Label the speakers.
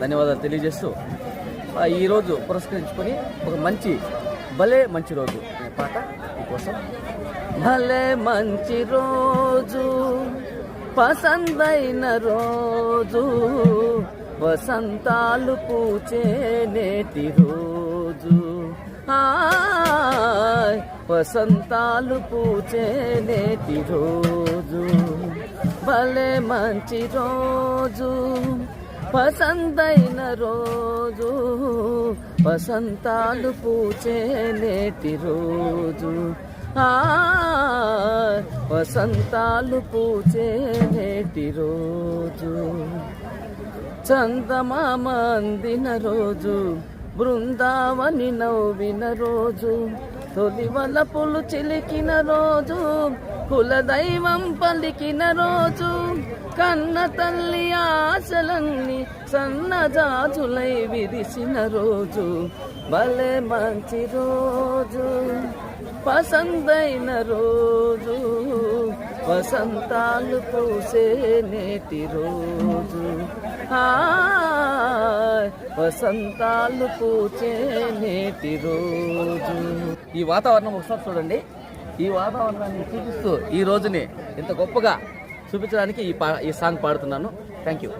Speaker 1: ధన్యవాదాలు తెలియజేస్తూ ఈరోజు పురస్కరించుకొని ఒక భలే మంచి రోజు అనే పాట మీకోసం. భలే మంచి రోజు, పసందైన రోజు, వసంతాలు పూచే నేటి రోజు. వసంతాలు పూచే నేటి రోజు. భలే మంచి రోజు, పసందైన రోజు, వసంతాలు పూచే నేటి రోజు. వసంతాలు పూచే నేటి రోజు. చందమామ అందిన రోజు, బృందావని నవ్విన రోజు, తొలి వలపులు చిలికిన రోజు, కులదైవం పలికిన రోజు, కన్న తల్లి ఆశలన్నీ సన్నజాజులై విరిసిన రోజు. భలే మంచి రోజు, పసందైన రోజు, వసంతాలు పూసే నేటి రోజు. వసంతాలు పూచే నేటి రోజు. ఈ వాతావరణం ఒకసారి చూడండి. ఈ వాతావరణాన్ని చూపిస్తూ ఈ రోజుని ఇంత గొప్పగా చూపించడానికి ఈ సాంగ్ పాడుతున్నాను. Thank you.